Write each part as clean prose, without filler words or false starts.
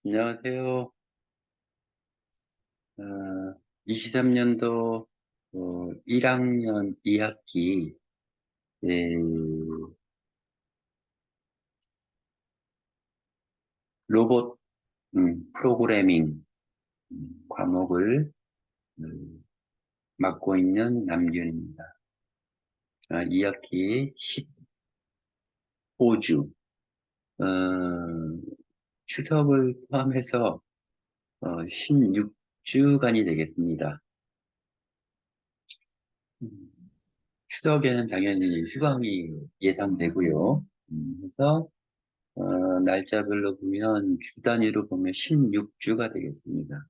안녕하세요. 23년도 1학년 2학기 로봇 프로그래밍 과목을 음, 맡고 있는 남균입니다. 2학기 15주, 추석을 포함해서 16주간이 되겠습니다. 음, 추석에는 당연히 휴강이 예상되고요. 그래서 날짜별로 보면 주 단위로 보면 16주가 되겠습니다.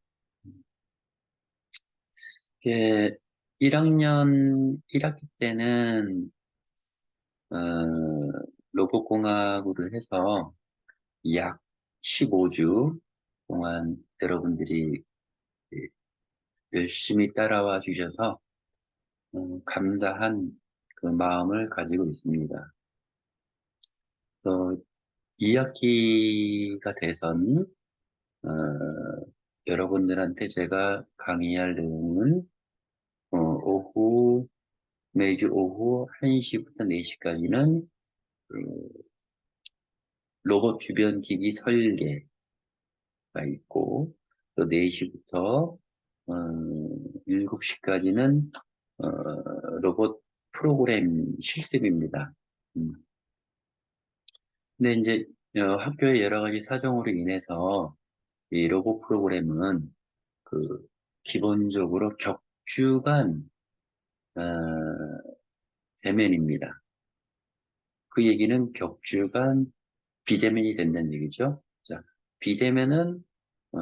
이게 1학년 1학기 때는 어, 로봇공학으로 해서 약 15주 동안 여러분들이 열심히 따라와 주셔서 감사한 그 마음을 가지고 있습니다. 또 2학기가 돼선 어, 여러분들한테 제가 강의할 내용은 매주 오후 1시부터 4시까지는 로봇 주변 기기 설계가 있고, 또 4시부터 7시까지는 로봇 프로그램 실습입니다. 음. 근데 이제 학교의 여러 가지 사정으로 인해서 이 로봇 프로그램은 그 기본적으로 격주간 어, 대면입니다. 그 얘기는 격주간 비대면이 된다는 얘기죠. 자, 비대면은 어,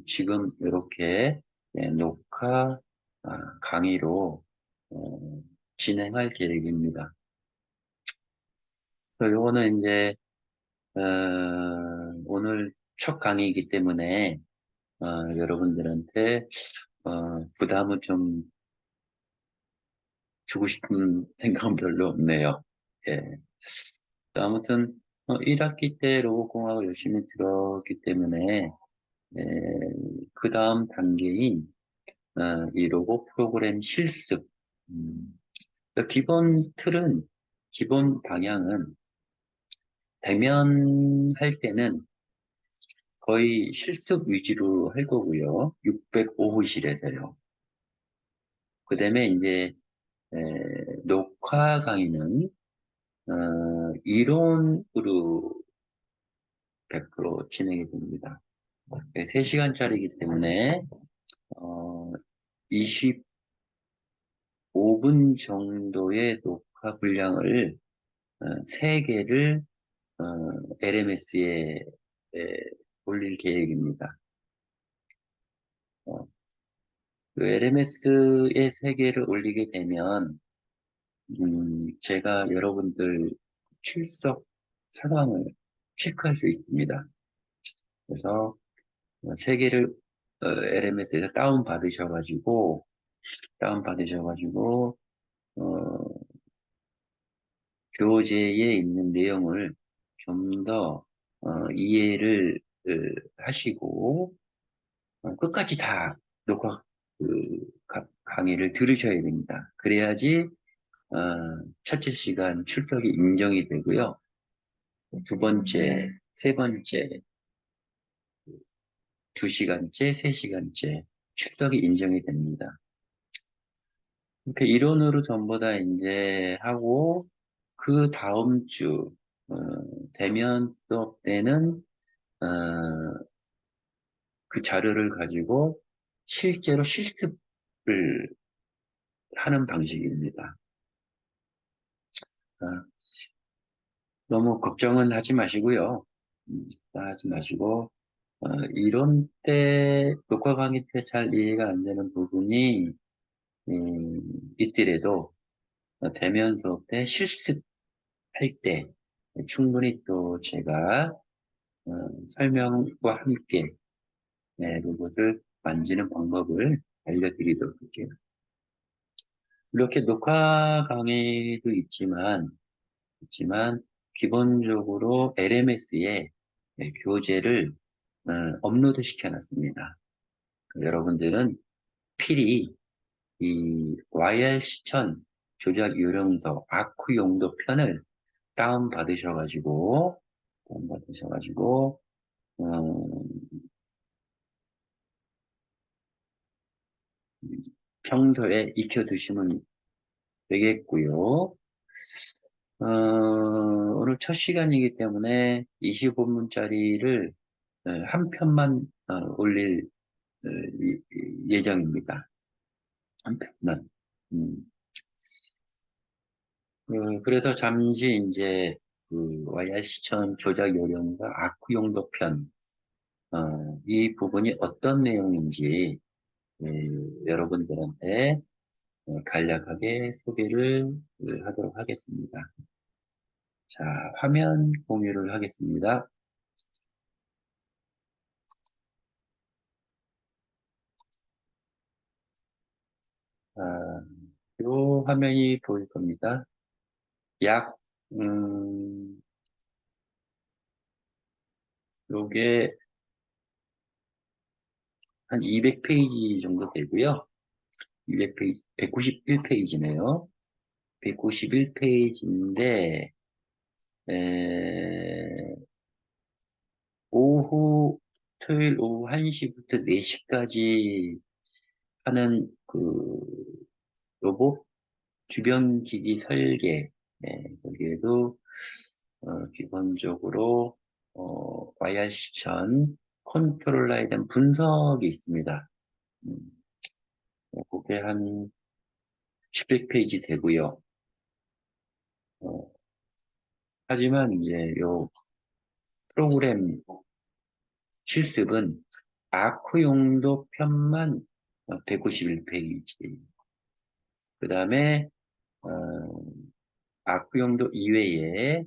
지금 이렇게 녹화 강의로 진행할 계획입니다. 요거는 이제 어, 오늘 첫 강의이기 때문에 여러분들한테 부담을 좀 주고 싶은 생각은 별로 없네요. 예. 아무튼 1학기 때 로봇공학을 열심히 들었기 때문에 그 다음 단계인 이 로봇 프로그램 실습. 기본 틀은, 기본 방향은 대면할 때는 거의 실습 위주로 할 거고요. 605호실에서요. 그 다음에 이제 에, 녹화 강의는 이론으로 100% 진행이 됩니다. 3시간짜리이기 때문에 어, 25분 정도의 녹화 분량을 3개를 LMS에 올릴 계획입니다. 그 LMS에 3개를 올리게 되면 제가 여러분들 출석 상황을 체크할 수 있습니다. 그래서 3개를 LMS에서 다운받으셔가지고 교재에 있는 내용을 좀 더 이해를 하시고 끝까지 다 녹화 그 강의를 들으셔야 됩니다. 그래야지 어, 첫째 시간 출석이 인정이 되고요. 두 번째, 세 번째, 2시간째, 3시간째 출석이 인정이 됩니다. 이렇게 이론으로 전부 다 이제 하고 그 다음 주 어, 대면 수업 때는 어, 그 자료를 가지고 실제로 실습을 하는 방식입니다. 어, 너무 걱정은 하지 마시고요. 하지 마시고 이론 때 녹화 강의 때 잘 이해가 안 되는 부분이 있더라도 대면 수업 때 실습할 때 충분히 또 제가 어, 설명과 함께 로봇을 만지는 방법을 알려드리도록 할게요. 이렇게 녹화 강의도 있지만 기본적으로 LMS에 교재를 업로드 시켜놨습니다. 여러분들은 필히 이 YR 시천 조작 요령서 아쿠 용도 편을 다운받으셔가지고, 어, 평소에 익혀두시면 되겠고요. 오늘 첫 시간이기 때문에 25분짜리를 한 편만 올릴 예정입니다. 한 편만. 음, 그래서 잠시 이제 그 YR 시천 조작 요령서 아쿠 용도 편, 이 부분이 어떤 내용인지 여러분들한테 간략하게 소개를 하도록 하겠습니다. 자, 화면 공유를 하겠습니다. 이 화면이 보일 겁니다. 약, 요게 한 200페이지 정도 되고요. 200페이지, 191페이지네요. 191페이지인데, 오후, 토요일 오후 1시부터 4시까지 하는 로봇 주변 기기 설계, 거기에도 기본적으로 YR 시천 컨트롤러에 대한 분석이 있습니다. 음, 그게 한 700페이지 되고요. 어, 하지만 이제 요 프로그램 실습은 아크 용도 편만 191페이지. 그 다음에 아크 용도 이외에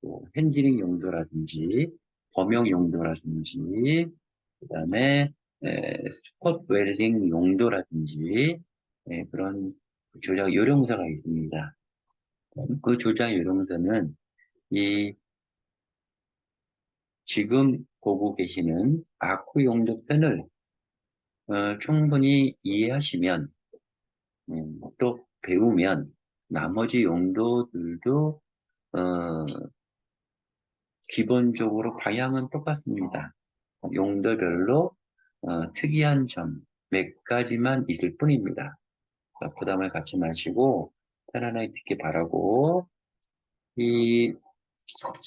또 핸들링 용도라든지 범용 용도라든지 그다음에 스폿 웰딩 용도라든지 그런 조작 요령서가 있습니다. 그 조작 요령서는 이 지금 보고 계시는 아쿠 용도 편을 충분히 이해하시면 또 배우면 나머지 용도들도 어, 기본적으로 방향은 똑같습니다. 용도별로 특이한 점 몇 가지만 있을 뿐입니다. 부담을 갖지 마시고 편안하게 듣기 바라고 이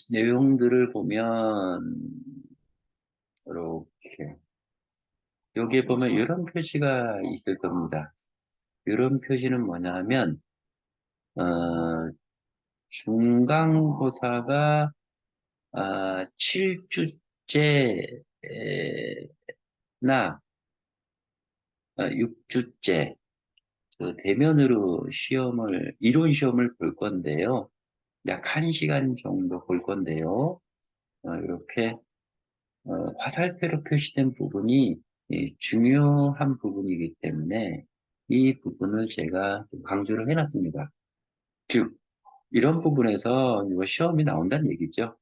내용들을 보면 이렇게 여기에 보면 이런 표시가 있을 겁니다. 이런 표시는 뭐냐 하면 어, 중간고사가 7주째나 6주째 그 대면으로 이론 시험을 볼 건데요. 약 1시간 정도 볼 건데요. 이렇게 화살표로 표시된 부분이 중요한 부분이기 때문에 이 부분을 제가 좀 강조를 해놨습니다. 즉, 이런 부분에서 이거 시험이 나온다는 얘기죠.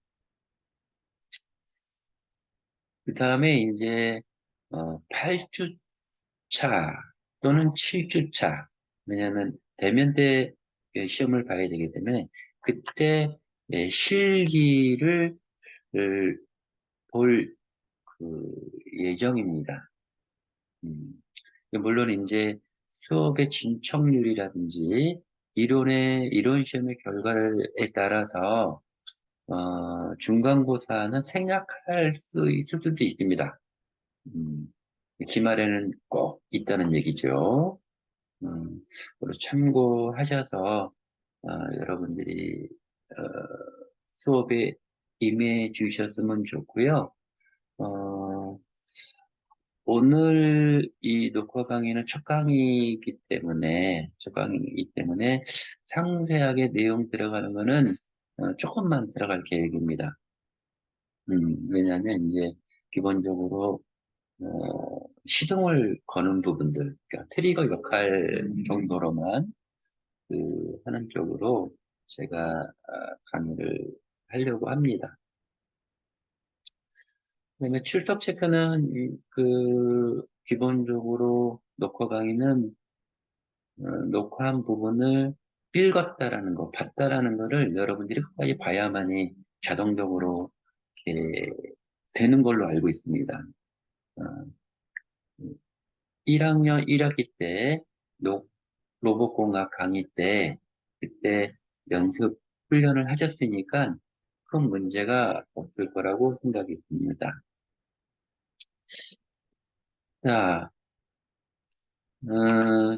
그 다음에 이제 8주차 또는 7주차 왜냐하면 대면대 시험을 봐야 되기 때문에 그때 실기를 볼 예정입니다. 물론 이제 수업의 진척률이라든지 이론 시험의 결과에 따라서 중간고사는 생략할 수 있을 수도 있습니다. 음, 기말에는 꼭 있다는 얘기죠. 그걸 참고하셔서 여러분들이 어, 수업에 임해 주셨으면 좋고요. 어, 오늘 이 녹화 강의는 첫 강의이기 때문에 상세하게 내용 들어가는 거는 조금만 들어갈 계획입니다. 왜냐하면 이제 기본적으로 시동을 거는 부분들, 그러니까 트리거 역할 정도로만 하는 쪽으로 제가 강의를 하려고 합니다. 그다음에 출석 체크는 기본적으로 녹화 강의는 녹화한 부분을 읽었다라는 거, 봤다라는 거를 여러분들이 끝까지 봐야만이 자동적으로 이렇게 되는 걸로 알고 있습니다. 어, 1학년 1학기 때 로봇공학 강의 때 그때 연습 훈련을 하셨으니까 큰 문제가 없을 거라고 생각이 듭니다. 자,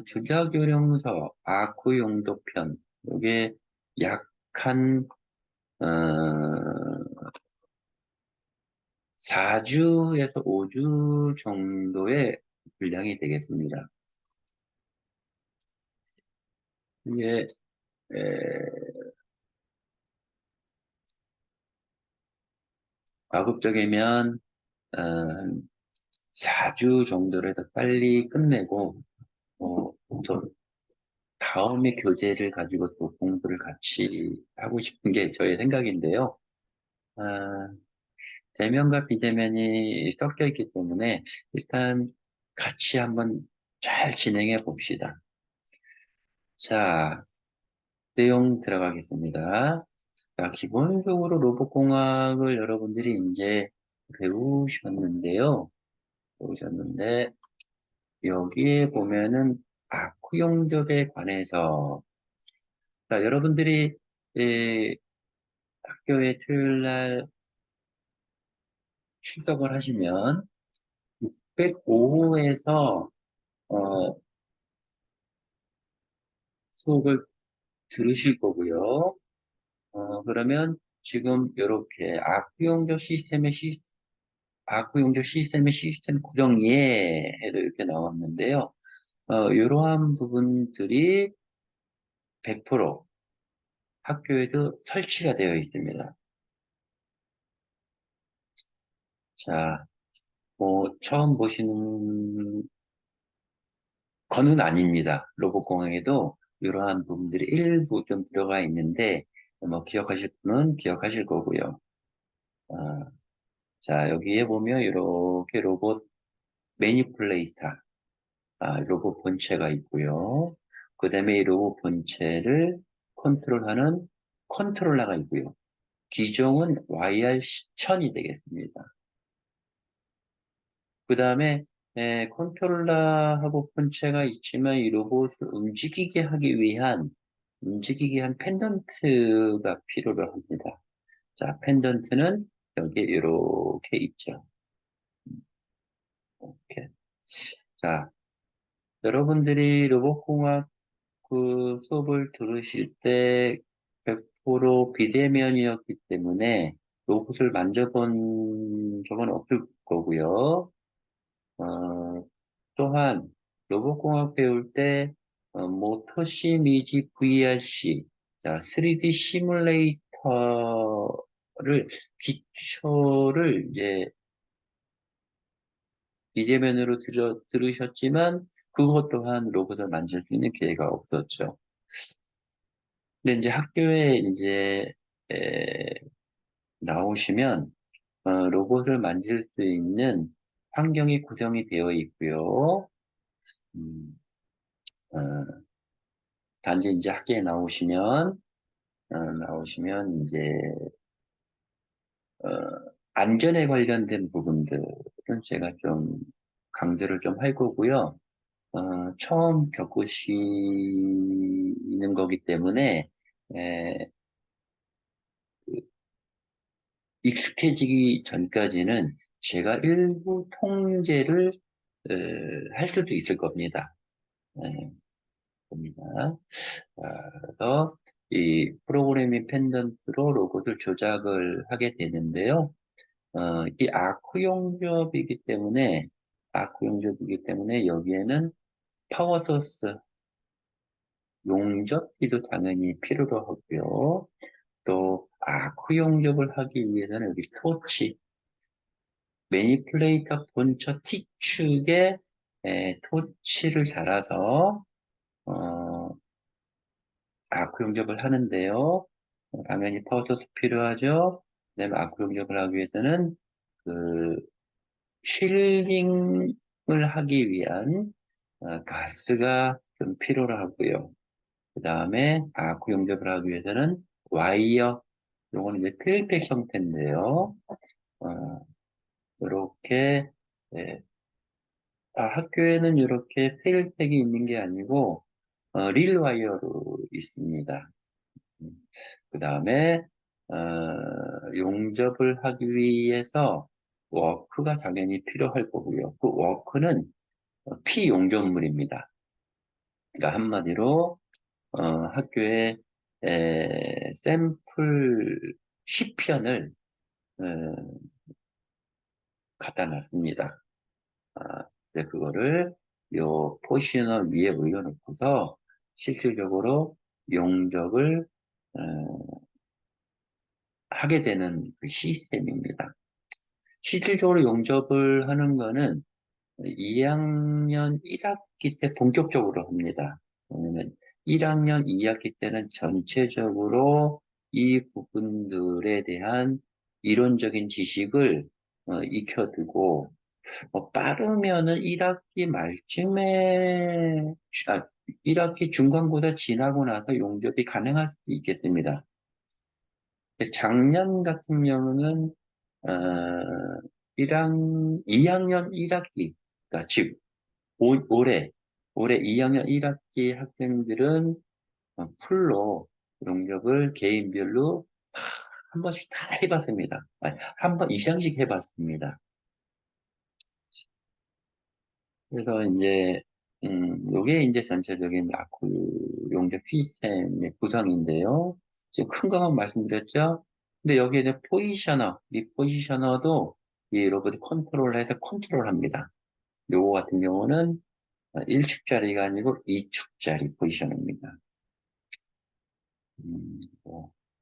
주자교령서 아쿠용도편 이게 약한 4주에서 5주 정도의 분량이 되겠습니다. 이게 가급적이면 어, 4주 정도를 더 빨리 끝내고 또 다음에 교재를 가지고 또 공부를 같이 하고 싶은 게 저의 생각인데요. 아, 대면과 비대면이 섞여 있기 때문에 일단 같이 한번 잘 진행해 봅시다. 자, 내용 들어가겠습니다. 자, 기본적으로 로봇공학을 여러분들이 이제 배우셨는데요. 배우셨는데, 여기에 보면은 아크 용접에 관해서, 자, 여러분들이 학교에 토요일 날 출석을 하시면 605호에서 수업을 들으실 거고요. 그러면 지금 이렇게 아크 용접 시스템의 시스템 구성 이해도 이렇게 나왔는데요. 이러한 부분들이 100% 학교에도 설치가 되어 있습니다. 자, 처음 보시는 거는 아닙니다. 로봇공학에도 이러한 부분들이 일부 좀 들어가 있는데, 기억하실 분은 기억하실 거고요. 어, 자, 여기에 보면 이렇게 로봇 매니플레이터, 로봇 본체가 있고요. 그 다음에 이 로봇 본체를 컨트롤하는 컨트롤러가 있고요. 기종은 YR1000이 되겠습니다. 그 다음에 컨트롤러하고 본체가 있지만 이 로봇을 움직이게 한 펜던트가 필요로 합니다. 자, 펜던트는 여기 이렇게 있죠. 이렇게. 자, 여러분들이 로봇공학 그 수업을 들으실 때 100% 비대면이었기 때문에 로봇을 만져본 적은 없을 거고요. 어, 또한 로봇공학 배울 때 모터심 이지 VRC, 자, 3D 시뮬레이터를 기초를 이제 비대면으로 들으셨지만 그것 또한 로봇을 만질 수 있는 기회가 없었죠. 근데 이제 학교에 이제 에, 나오시면 로봇을 만질 수 있는 환경이 구성이 되어 있고요. 음, 어, 단지 이제 학교에 나오시면 이제 어, 안전에 관련된 부분들은 제가 좀 강조를 좀 할 거고요. 처음 겪으시는 거기 때문에 에, 익숙해지기 전까지는 제가 일부 통제를 할 수도 있을 겁니다. 예, 겁니다. 그래서 이 프로그래밍 펜던트로 로봇을 조작을 하게 되는데요. 이 아크 용접이기 때문에 여기에는 파워 소스 용접기도 당연히 필요로 하고요. 또 아크 용접을 하기 위해서는 여기 토치, 매니플레이터 본처 T축에 토치를 달아서 어, 아크 용접을 하는데요. 당연히 파워 소스 필요하죠. 그다음에 아크 용접을 하기 위해서는 그 쉴링을 하기 위한 가스가 좀 필요로 하고요. 그 다음에 아쿠 용접을 하기 위해서는 와이어, 요거는 이제 필팩 형태인데요. 어, 이렇게 학교에는 이렇게 필팩이 있는 게 아니고 릴 와이어로 있습니다. 그 다음에 용접을 하기 위해서 워크가 당연히 필요할 거고요. 그 워크는 피용접물입니다. 그러니까 한마디로 학교에 샘플 10편을 갖다 놨습니다. 근데 그거를 요 포지셔너 위에 올려놓고서 실질적으로 용접을 하게 되는 그 시스템입니다. 실질적으로 용접을 하는 거는 2학년 1학기 때 본격적으로 합니다. 왜냐면 1학년 2학기 때는 전체적으로 이 부분들에 대한 이론적인 지식을 익혀두고 빠르면은 1학기 말쯤에 1학기 중간고사 지나고 나서 용접이 가능할 수도 있겠습니다. 작년 같은 경우는 어, 2학년 1학기, 그러니까 즉 올해 2학년 1학기 학생들은 풀로 용접을 개인별로 한 번씩 다 해봤습니다. 한 번 이상씩 해봤습니다. 그래서 이제 요게 이제 전체적인 아쿠 용접 시스템의 구성인데요. 지금 큰 거만 말씀드렸죠. 근데 여기에 이제 포지셔너, 이 포지셔너도 이 로봇이 컨트롤해서 컨트롤합니다. 요거 같은 경우는 1축짜리가 아니고 2축짜리 포지셔너입니다.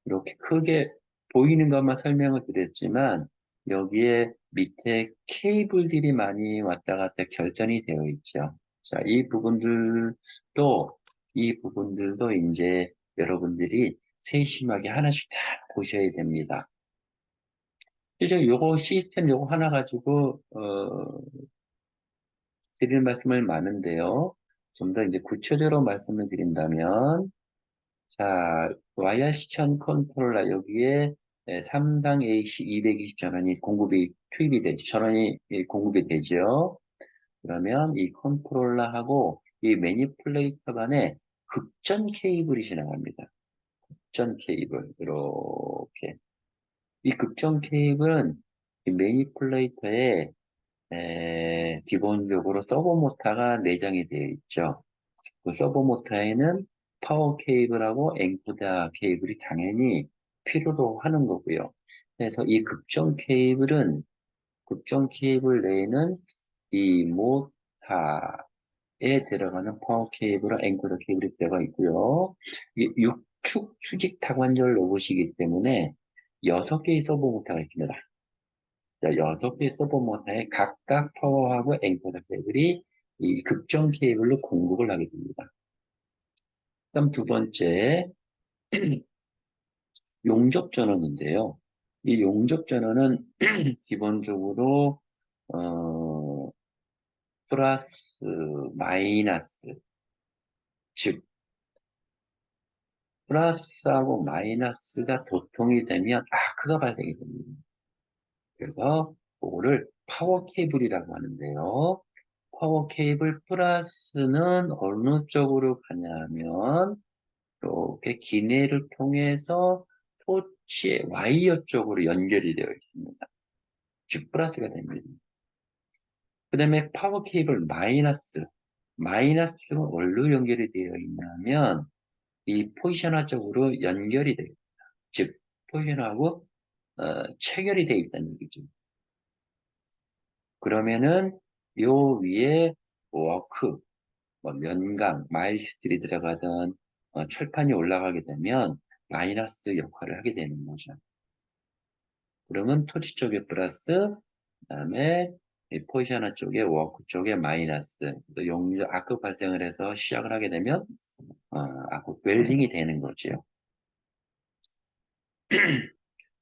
이렇게 크게 보이는 것만 설명을 드렸지만 여기에 밑에 케이블들이 많이 왔다 갔다 결전이 되어 있죠. 자, 이 부분들도 이제 여러분들이 세심하게 하나씩 다 보셔야 됩니다. 이제 요거 시스템 요거 하나 가지고 드릴 말씀을 많은데요. 좀 더 이제 구체적으로 말씀을 드린다면 자, 와이어 시천 컨트롤러 여기에 3당 AC 220 전원이 공급이 투입이 되죠. 전원이 공급이 되죠. 그러면 이 컨트롤러하고 이 매니플레이터 간에 극전 케이블이 지나갑니다. 극전 케이블 이렇게 이 극전 케이블은 이 매니플레이터에 기본적으로 서버 모터가 내장이 되어 있죠. 그 서버 모터에는 파워 케이블하고 엔코더 케이블이 당연히 필요로 하는 거고요. 그래서 이 급전 케이블 내에는 이 모터에 들어가는 파워 케이블과 엔코더 케이블이 들어가 있고요. 이 6축 수직 타관절 로봇이기 때문에 6개의 서버 모터가 있습니다. 6개의 서버 모터에 각각 파워하고 엔코더 케이블이 이 급전 케이블로 공급을 하게 됩니다. 그다음 두 번째, 용접 전원인데요. 이 용접 전원은 기본적으로 어, 플러스, 마이너스, 즉 플러스하고 마이너스가 도통이 되면 아크가 발생이 됩니다. 그래서 그거를 파워 케이블이라고 하는데요. 파워 케이블 플러스는 어느 쪽으로 가냐면 이렇게 기내를 통해서 토치의 와이어 쪽으로 연결이 되어 있습니다. 즉 플러스가 됩니다. 그 다음에 파워 케이블 마이너스는 어디로 연결이 되어 있냐면 이 포지셔너 쪽으로 연결이 되어 있습니다. 즉 포지셔너하고 체결이 되어 있다는 얘기죠. 그러면은 요 위에 워크, 면강, 마일스틸이 들어가던 철판이 올라가게 되면 마이너스 역할을 하게 되는 거죠. 그러면 토지 쪽에 플러스, 그다음에 이 포지셔너 쪽에 워크 쪽에 마이너스, 또 용접 아크 발생을 해서 시작을 하게 되면 아크 웰딩이 되는 거죠.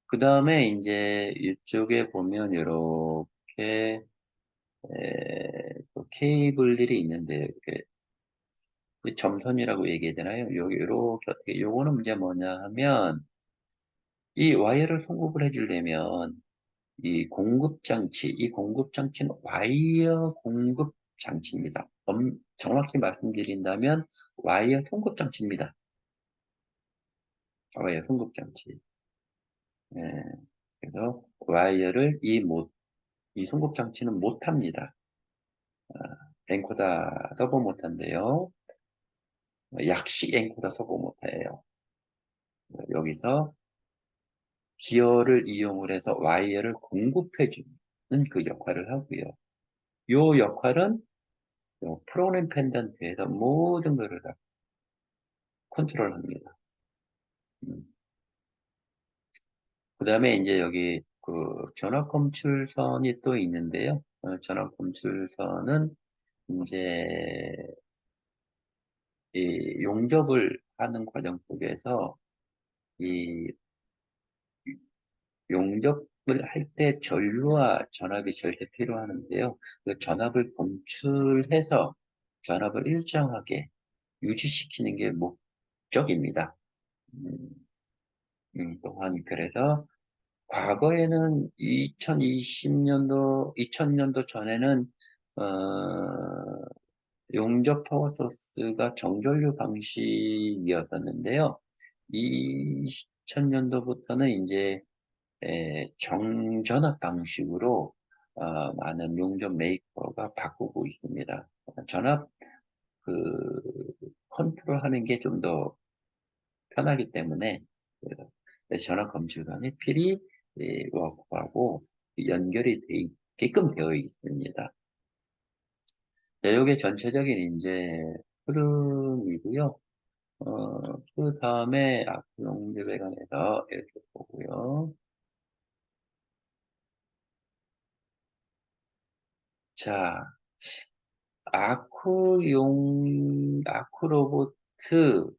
그 다음에 이제 이쪽에 보면 이렇게 또 케이블들이 있는데, 이렇게 점선이라고 얘기해야 되나요? 요렇게, 요거는 이제 뭐냐 하면, 이 와이어를 송급을 해주려면, 이 공급 장치는 와이어 공급 장치입니다. 정확히 말씀드린다면, 와이어 송급 장치입니다. 와이어 송급 장치. 예, 그래서 와이어를 이 송급 장치는 못합니다. 엔코다 서버 못한대요. 약식 엔코다 서버 못해요. 여기서 기어를 이용을 해서 와이어를 공급해주는 그 역할을 하고요. 요 역할은 요 프로그램 펜던트에서 모든 것을 다 컨트롤합니다. 그 다음에 이제 여기 그 전압 검출선이 또 있는데요. 전압 검출선은 이제 이 용접을 하는 과정 속에서 이 용접을 할 때 전류와 전압이 절대 필요하는데요. 그 전압을 검출해서 전압을 일정하게 유지시키는 게 목적입니다. 음, 또한 그래서 과거에는 2000년도 전에는 어, 용접 파워 소스가 정전류 방식이었었는데요. 2000년도부터는 이제 정전압 방식으로 많은 용접 메이커가 바꾸고 있습니다. 전압 그 컨트롤하는 게 좀 더 편하기 때문에 전압 검출관이 필히 워크하고 연결이 돼 있게끔 되어 있습니다. 네, 이게 전체적인 이제 흐름이고요. 그 다음에 용접에 관해서 이렇게 보고요. 자, 아크 로보트,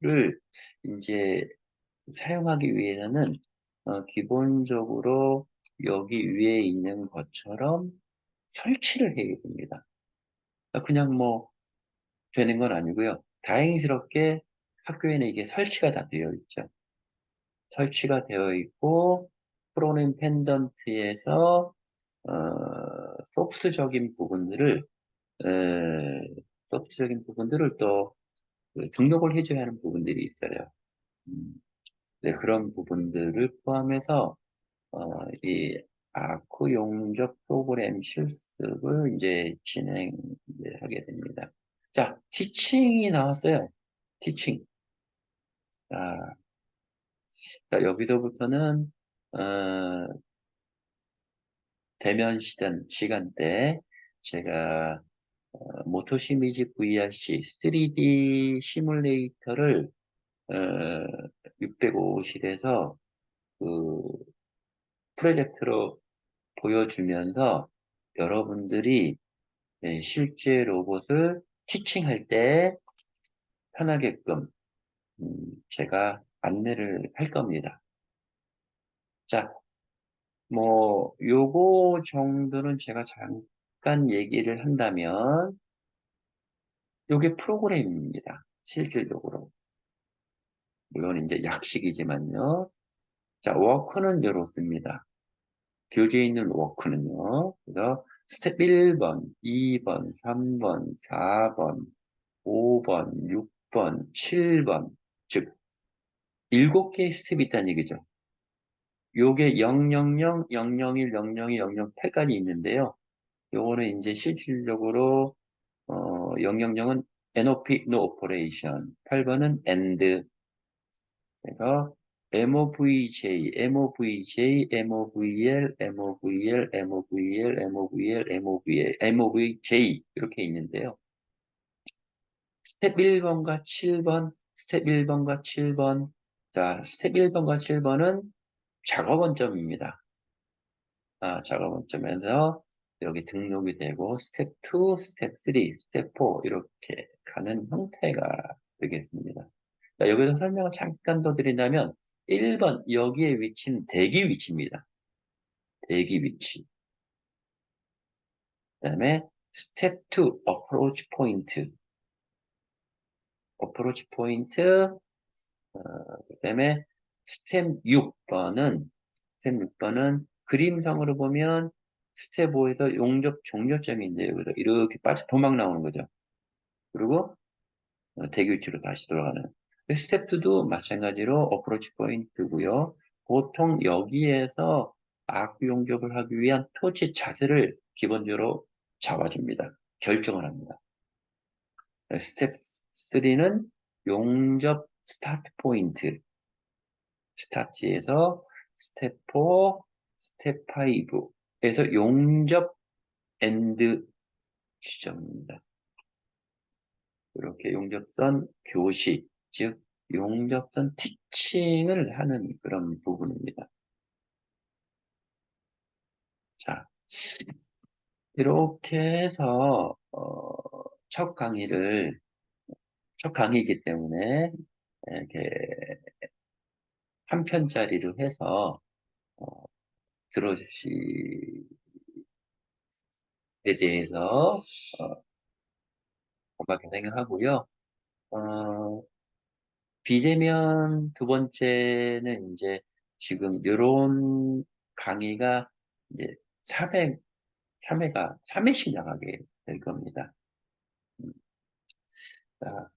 를 이제 사용하기 위해서는, 기본적으로 여기 위에 있는 것처럼 설치를 해야 됩니다. 그냥 뭐 되는 건 아니고요. 다행스럽게 학교에는 이게 설치가 다 되어 있죠. 설치가 되어 있고, 프로그램 펜던트에서, 어, 소프트적인 부분들을 소프트적인 부분들을 또 등록을 해줘야 하는 부분들이 있어요. 음, 네, 그런 부분들을 포함해서 이 아크 용접 프로그램 실습을 이제 진행하게 됩니다. 자, 티칭이 나왔어요. 티칭. 자, 여기서부터는 대면 시간대 제가 모토시미지 VRC 3D 시뮬레이터를 650에서 그 프로젝트로 보여주면서 여러분들이 실제 로봇을 티칭할 때 편하게끔 제가 안내를 할 겁니다. 자, 뭐 요거 정도는 제가 잠깐 얘기를 한다면 요게 프로그램입니다. 실질적으로. 물론 이제 약식이지만요. 자, 워크는 이렇습니다. 교재에 있는 워크는요. 그래서 스텝 1번, 2번, 3번, 4번, 5번, 6번, 7번, 즉 7개의 스텝이 있다는 얘기죠. 요게 000, 001, 002, 008까지 있는데요. 요거는 이제 실질적으로 000은 NOP, No Operation, 8번은 END, 그래서 MOVJ, MOVJ, MOVL, MOVL, MOVL, MOVL, MOVL, MOVJ 이렇게 있는데요. 스텝 1번과 7번, 스텝 1번과 7번. 자, 스텝 1번과 7번은 작업 원점입니다. 작업 원점에서 여기 등록이 되고 스텝 2, 스텝 3, 스텝 4 이렇게 가는 형태가 되겠습니다. 자, 여기서 설명을 잠깐 더 드린다면 1번 여기에 위치는 대기 위치입니다. 대기 위치. 그다음에 스텝 2 어프로치 포인트. 어프로치 포인트. 그다음에 스텝 6번은 그림상으로 보면 스텝 5에서 용접 종료점인데 여기서 이렇게 빠져 도망 나오는 거죠. 그리고 대기 위치로 다시 돌아가는. 스텝 2도 마찬가지로 어프로치 포인트고요. 보통 여기에서 아크 용접을 하기 위한 토치 자세를 기본적으로 잡아줍니다. 결정을 합니다. 스텝 3는 용접 스타트 포인트. 스타트에서 스텝 4, 스텝 5에서 용접 엔드 지점입니다. 이렇게 용접선 교시, 즉 용접선 티칭을 하는 그런 부분입니다. 자, 이렇게 해서 첫 강의이기 때문에 이렇게 한 편짜리로 해서 어, 들어주시에 대해서 고맙게 생각하고요. 어, 비대면 두 번째는 이제 지금 요런 강의가 이제 3회씩 나가게 될 겁니다. 자,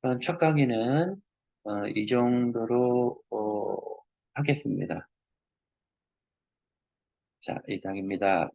그럼 첫 강의는 이 정도로 하겠습니다. 자, 이상입니다.